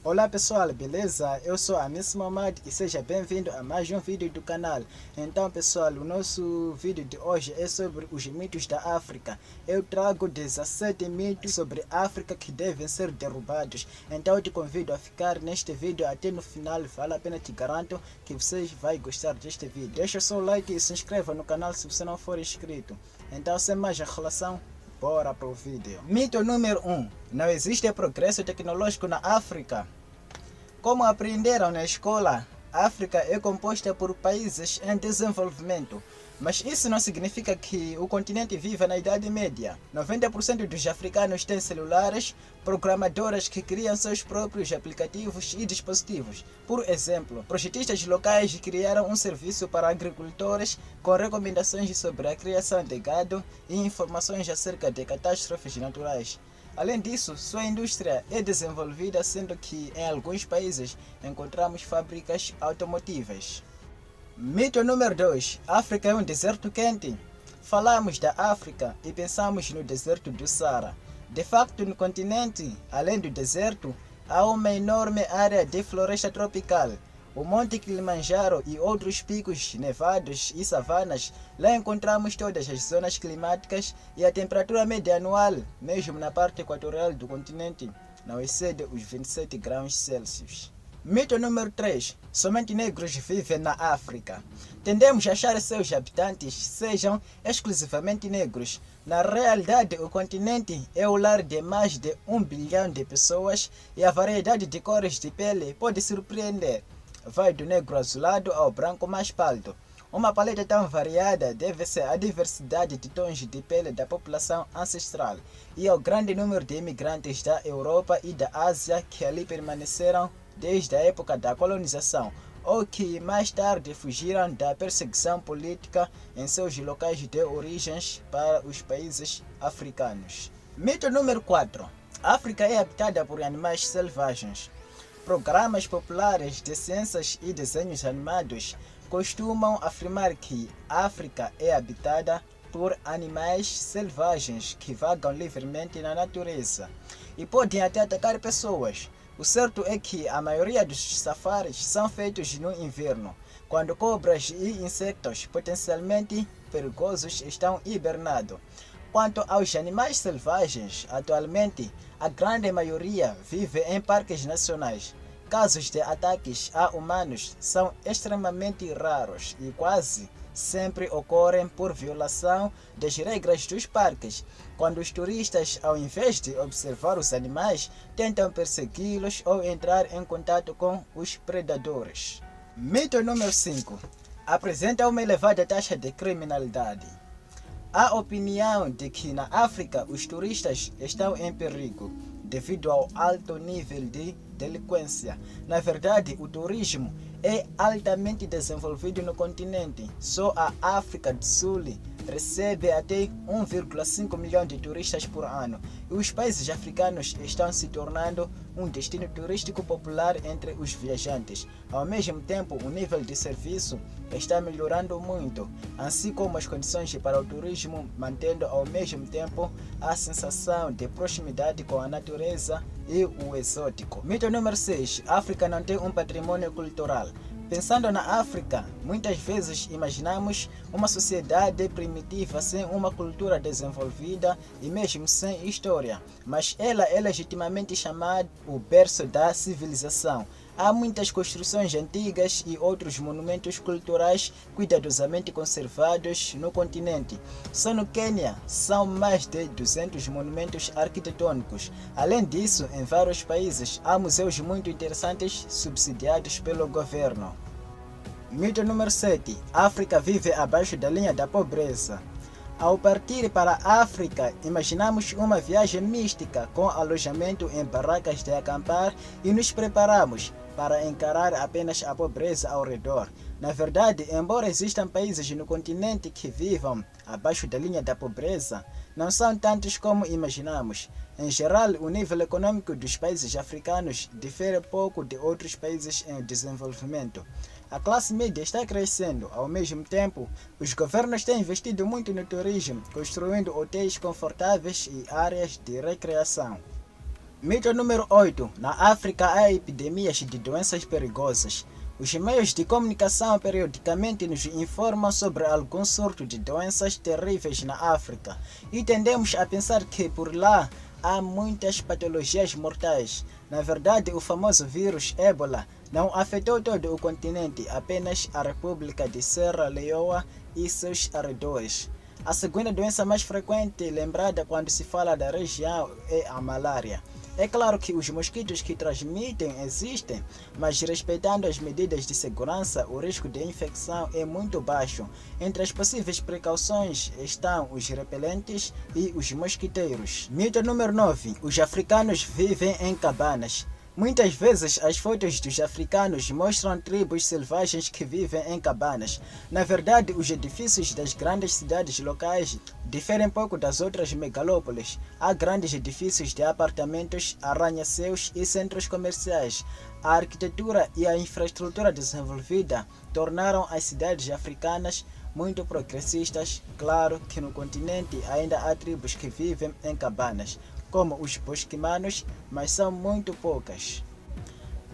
Olá pessoal, beleza? Eu sou a Miss Mamad e seja bem-vindo a mais um vídeo do canal. Então pessoal, o nosso vídeo de hoje é sobre os mitos da África. Eu trago 17 mitos sobre a África que devem ser derrubados. Então eu te convido a ficar neste vídeo até no final, vale a pena, te garanto que vocês vão gostar deste vídeo. Deixa o seu like e se inscreva no canal se você não for inscrito. Então sem mais enrolação, bora pro vídeo. Mito número 1. Não existe progresso tecnológico na África. Como aprenderam na escola, a África é composta por países em desenvolvimento, mas isso não significa que o continente viva na Idade Média. 90% dos africanos têm celulares, programadoras que criam seus próprios aplicativos e dispositivos. Por exemplo, projetistas locais criaram um serviço para agricultores com recomendações sobre a criação de gado e informações acerca de catástrofes naturais. Além disso, sua indústria é desenvolvida, sendo que em alguns países encontramos fábricas automotivas. Mito número 2. África é um deserto quente. Falamos da África e pensamos no deserto do Saara. De facto, no continente, além do deserto, há uma enorme área de floresta tropical. O Monte Kilimanjaro e outros picos nevados e savanas, lá encontramos todas as zonas climáticas e a temperatura média anual, mesmo na parte equatorial do continente, não excede os 27 graus Celsius. Mito número 3. Somente negros vivem na África. Tendemos a achar seus habitantes sejam exclusivamente negros. Na realidade, o continente é o lar de mais de 1 bilhão de pessoas e a variedade de cores de pele pode surpreender. Vai do negro azulado ao branco mais pálido. Uma paleta tão variada deve-se à diversidade de tons de pele da população ancestral e ao grande número de imigrantes da Europa e da Ásia que ali permaneceram desde a época da colonização ou que mais tarde fugiram da perseguição política em seus locais de origens para os países africanos. Mito número 4. A África é habitada por animais selvagens. Programas populares de ciências e desenhos animados costumam afirmar que a África é habitada por animais selvagens que vagam livremente na natureza e podem até atacar pessoas. O certo é que a maioria dos safaris são feitos no inverno, quando cobras e insetos potencialmente perigosos estão hibernados. Quanto aos animais selvagens, atualmente, a grande maioria vive em parques nacionais. Casos de ataques a humanos são extremamente raros e quase sempre ocorrem por violação das regras dos parques, quando os turistas, ao invés de observar os animais, tentam persegui-los ou entrar em contato com os predadores. Mito número 5. Apresenta uma elevada taxa de criminalidade. Há opinião de que na África os turistas estão em perigo devido ao alto nível de delinquência. Na verdade, o turismo é altamente desenvolvido no continente. Só a África do Sul recebe até 1,5 milhão de turistas por ano. E os países africanos estão se tornando um destino turístico popular entre os viajantes. Ao mesmo tempo, o nível de serviço está melhorando muito, assim como as condições para o turismo, mantendo ao mesmo tempo a sensação de proximidade com a natureza e o exótico. Mito número 6. A África não tem um patrimônio cultural. Pensando na África, muitas vezes imaginamos uma sociedade primitiva sem uma cultura desenvolvida e mesmo sem história, mas ela é legitimamente chamada o berço da civilização. Há muitas construções antigas e outros monumentos culturais cuidadosamente conservados no continente. Só no Quênia são mais de 200 monumentos arquitetônicos. Além disso, em vários países há museus muito interessantes subsidiados pelo governo. Mito número 7. A África vive abaixo da linha da pobreza. Ao partir para a África, imaginamos uma viagem mística com alojamento em barracas de acampar e nos preparamos para encarar apenas a pobreza ao redor. Na verdade, embora existam países no continente que vivam abaixo da linha da pobreza, não são tantos como imaginamos. Em geral, o nível econômico dos países africanos difere pouco de outros países em desenvolvimento. A classe média está crescendo. Ao mesmo tempo, os governos têm investido muito no turismo, construindo hotéis confortáveis e áreas de recreação. Mito número 8. Na África há epidemias de doenças perigosas. Os meios de comunicação periodicamente nos informam sobre algum surto de doenças terríveis na África e tendemos a pensar que por lá há muitas patologias mortais. Na verdade, o famoso vírus Ébola não afetou todo o continente, apenas a República de Serra Leoa e seus arredores. A segunda doença mais frequente lembrada quando se fala da região é a malária. É claro que os mosquitos que transmitem existem, mas respeitando as medidas de segurança, o risco de infecção é muito baixo. Entre as possíveis precauções estão os repelentes e os mosquiteiros. Mito número 9. Os africanos vivem em cabanas. Muitas vezes as fotos dos africanos mostram tribos selvagens que vivem em cabanas. Na verdade, os edifícios das grandes cidades locais diferem pouco das outras megalópolis. Há grandes edifícios de apartamentos, arranha-céus e centros comerciais. A arquitetura e a infraestrutura desenvolvida tornaram as cidades africanas muito progressistas. Claro que no continente ainda há tribos que vivem em cabanas, como os bosquimanos, mas são muito poucas.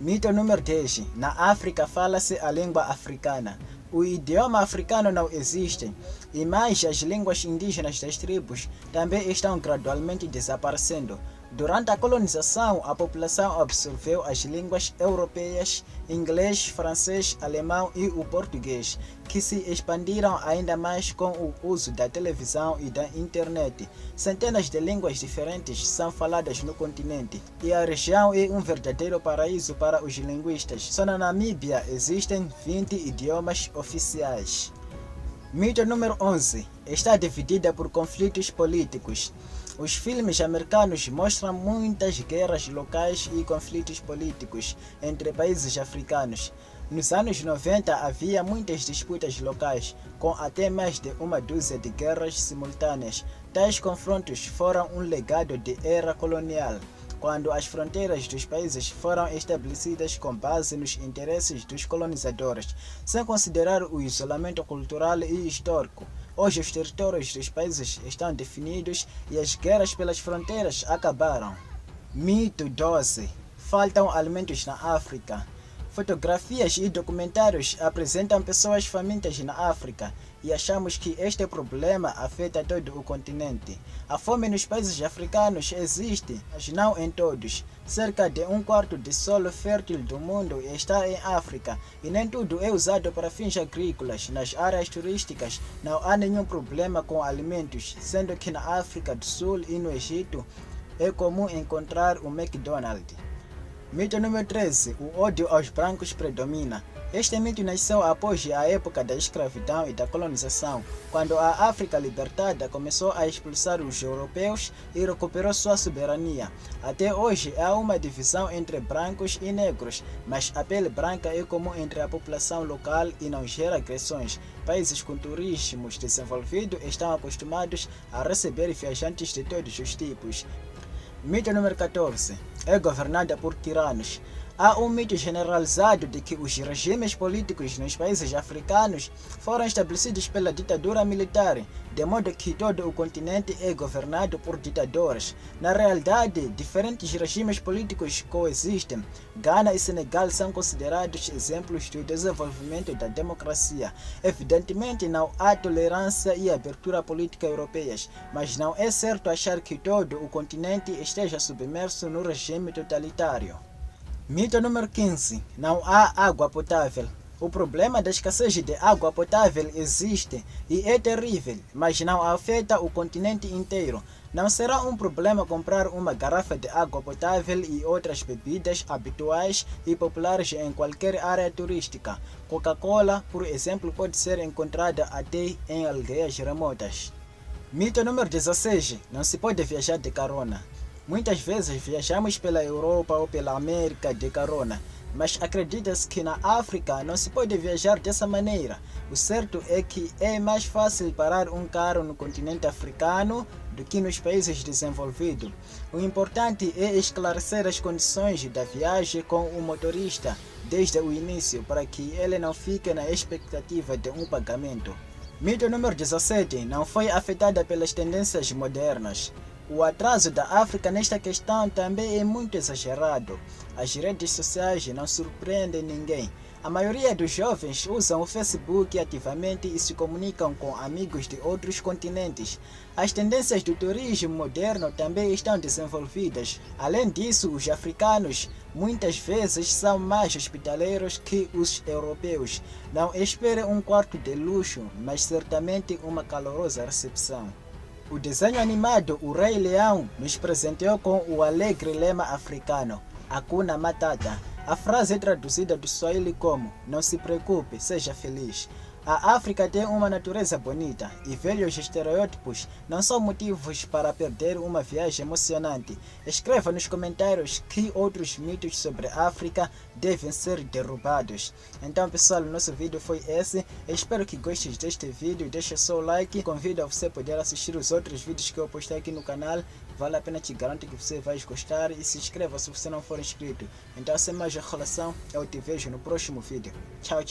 Mito número 10. Na África fala-se a língua africana. O idioma africano não existe, e mais as línguas indígenas das tribos também estão gradualmente desaparecendo. Durante a colonização, a população absorveu as línguas europeias, inglês, francês, alemão e o português, que se expandiram ainda mais com o uso da televisão e da internet. Centenas de línguas diferentes são faladas no continente, e a região é um verdadeiro paraíso para os linguistas. Só na Namíbia existem 20 idiomas oficiais. Mito número 11. Está dividida por conflitos políticos. Os filmes americanos mostram muitas guerras locais e conflitos políticos entre países africanos. Nos anos 90 havia muitas disputas locais, com até mais de uma dúzia de guerras simultâneas. Tais confrontos foram um legado de era colonial, quando as fronteiras dos países foram estabelecidas com base nos interesses dos colonizadores, sem considerar o isolamento cultural e histórico. Hoje os territórios dos países estão definidos e as guerras pelas fronteiras acabaram. Mito 12. Faltam alimentos na África. Fotografias e documentários apresentam pessoas famintas na África e achamos que este problema afeta todo o continente. A fome nos países africanos existe, mas não em todos. Cerca de 1/4 do solo fértil do mundo está em África e nem tudo é usado para fins agrícolas. Nas áreas turísticas não há nenhum problema com alimentos, sendo que na África do Sul e no Egito é comum encontrar o McDonald's. Mito número 13. O ódio aos brancos predomina. Este mito nasceu após a época da escravidão e da colonização, quando a África libertada começou a expulsar os europeus e recuperou sua soberania. Até hoje há uma divisão entre brancos e negros, mas a pele branca é comum entre a população local e não gera agressões. Países com turismo desenvolvido estão acostumados a receber viajantes de todos os tipos. Mito número 14. É governada por tiranos. Há um mito generalizado de que os regimes políticos nos países africanos foram estabelecidos pela ditadura militar, de modo que todo o continente é governado por ditadores. Na realidade, diferentes regimes políticos coexistem. Ghana e Senegal são considerados exemplos do desenvolvimento da democracia. Evidentemente, não há tolerância e abertura política europeias, mas não é certo achar que todo o continente esteja submerso no regime totalitário. Mito número 15. Não há água potável. O problema da escassez de água potável existe e é terrível, mas não afeta o continente inteiro. Não será um problema comprar uma garrafa de água potável e outras bebidas habituais e populares em qualquer área turística. Coca-Cola, por exemplo, pode ser encontrada até em aldeias remotas. Mito número 16. Não se pode viajar de carona. Muitas vezes viajamos pela Europa ou pela América de carona, mas acredita-se que na África não se pode viajar dessa maneira. O certo é que é mais fácil parar um carro no continente africano do que nos países desenvolvidos. O importante é esclarecer as condições da viagem com o motorista desde o início, para que ele não fique na expectativa de um pagamento. Mito número 17. Não foi afetada pelas tendências modernas. O atraso da África nesta questão também é muito exagerado. As redes sociais não surpreendem ninguém. A maioria dos jovens usam o Facebook ativamente e se comunicam com amigos de outros continentes. As tendências do turismo moderno também estão desenvolvidas. Além disso, os africanos muitas vezes são mais hospitaleiros que os europeus. Não espere um quarto de luxo, mas certamente uma calorosa recepção. O desenho animado O Rei Leão nos presenteou com o alegre lema africano, Hakuna Matata. A frase é traduzida do Swahili como "Não se preocupe, seja feliz". A África tem uma natureza bonita e velhos estereótipos não são motivos para perder uma viagem emocionante. Escreva nos comentários que outros mitos sobre a África devem ser derrubados. Então pessoal, o nosso vídeo foi esse. Eu espero que gostes deste vídeo. Deixa seu like. Convido a você poder assistir os outros vídeos que eu postei aqui no canal. Vale a pena, te garanto que você vai gostar. E se inscreva se você não for inscrito. Então sem mais enrolação, eu te vejo no próximo vídeo. Tchau, tchau.